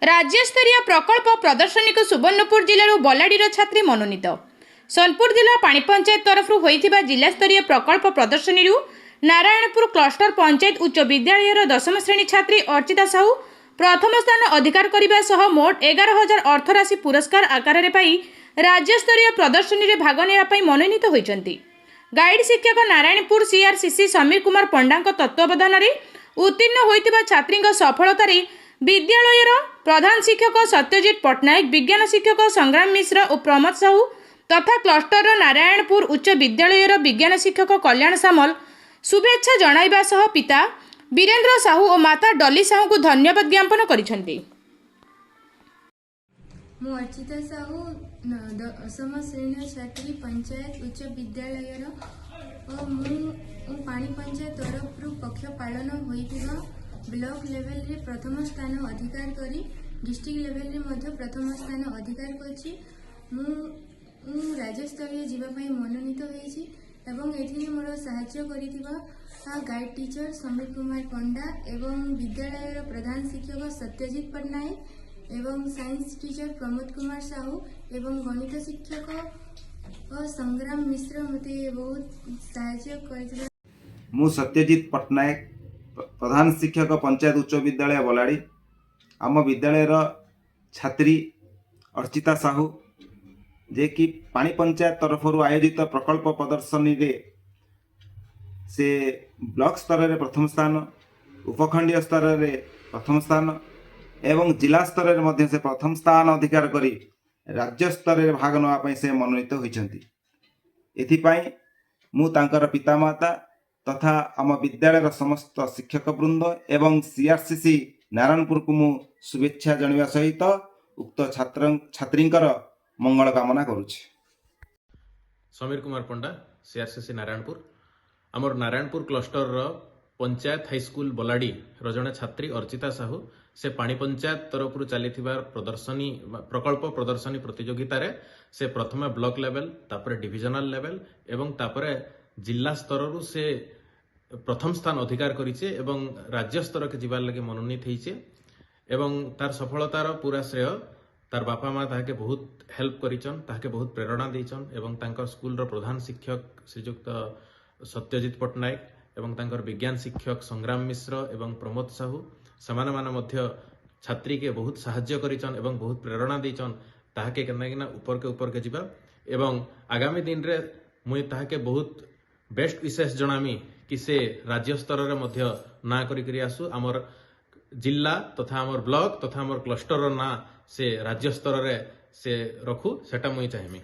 राज्यस्तरीय प्रकल्प प्रदर्शनी को सुवर्णपुर जिलूर बलाड़ी छात्री मनोनीत। सोनपुर जिला पाणी पंचायत तरफ होइथिबा जिलास्तरीय प्रकल्प प्रदर्शनी नारायणपुर क्लस्टर पंचायत उच्च विद्यालय 10म श्रेणी छात्री अर्चिता साहू प्रथम स्थान अधिकार करने सह मोट 11,000 अर्थराशि पुरस्कार आकार में पाई राज्यस्तरीय प्रदर्शनी में भाग नेबापी मनोनीत होइचंती। गाइड शिक्षक नारायणपुर सीआरसीसी समीर कुमार पंडा तत्वावधान में उत्तीर्ण होइथिबा छात्री सफलतार विद्यालयर प्रधान शिक्षक सत्यजित पट्टनायक, विज्ञान शिक्षक संग्राम मिश्र और प्रमोद साहू तथा क्लस्टर नारायणपुर उच्च विद्यालयर विज्ञान शिक्षक कल्याण सामल शुभेच्छा जणाइबा सह पिता वीरेंद्र साहू और माता डॉली साहू को धन्यवाद ज्ञापन करिसेंती। मु अर्चिता साहू 10ମ श्रेणी छात्री पंचायत उच्च विद्यालय मु पाणी पंचायत तरफ पक्ष पालन होइथिबा ब्लॉक लेवल रे प्रथम स्थान अधिकार करी डिस्ट्रिक्ट लेवल रे मध्य प्रथम स्थान अधिकार करछि। मु राज्यस्तरीय जीवाई मनोनीत होइछि एवं एथि मोर सहाय्य करिथिबा गाइड टीचर समीर कुमार पंडा एवं विद्यालय प्रधान शिक्षक सत्यजित पट्टनायक एवं साइंस टीचर प्रमोद कुमार साहू एवं गणित शिक्षक संग्राम मिश्र मते बहुत सहाय्य करिथिबा। मु सत्यजित पट्टनायक प्रधान शिक्षक पंचायत उच्च विद्यालय बलाड़ी आम विद्यालय छात्री अर्चिता साहू जे कि पाणी पंचायत तरफ आयोजित प्रकल्प प्रदर्शनी रे से ब्लॉक स्तर रे प्रथम स्थान, उपखंडीय स्तर रे प्रथम स्थान एवं जिला स्तर रे मध्य से प्रथम स्थान अधिकार करी राज्य स्तर रे भाग नवा से मनोनीत होइछंती। एथिपाई मु तांकर पितामाता तथा आम विद्यालय समस्त शिक्षक वृंद एवं सीआरसीसी नारायणपुर को मु शुभेच्छा जणाइबा सहित उक्त छात्रींकर मंगल कामना करुछि। समीर कुमार पंडा सीआरसीसी नारायणपुर आमर नारायणपुर क्लस्टर पंचायत हाईस्कूल बलाड़ी जड़े छात्री अर्चिता साहू से पाणी पंचायत तरफ चली प्रदर्शनी प्रकल्प प्रदर्शनी प्रतियोगिता रे से प्रथम ब्लॉक लेवल तापर डिविजनल लेवल एवं तापर जिला स्तर से प्रथम स्थान अधिकार करिचे एवं राज्य स्तर के जीवार लगे मनोनीत होइचे एवं तार सफलतार पूरा श्रेय तार बापा माँ ताके बहुत हेल्प करिचन, ताके बहुत प्रेरणा देइचन एवं तांकर स्कूल रो प्रधान शिक्षक श्रीयुक्त सत्यजित पट्टनायक एवं तांकर विज्ञान शिक्षक संग्राम मिश्र एवं प्रमोद साहू समान मान मध्य छात्री के बहुत साहाय्य करिचन एवं बहुत प्रेरणा देइचन ताके केना ऊपर के जिबा एवं आगामी दिन रे मुई ताके बहुत बेस्ट विशेष जनामी कि से राज्य स्तर रे मध्य ना करी आसु आमर जिला तथा आमर ब्लॉक तथा आमर क्लस्टर ना से राज्य स्तर रे से रखू सेटा मुई चाहेमी।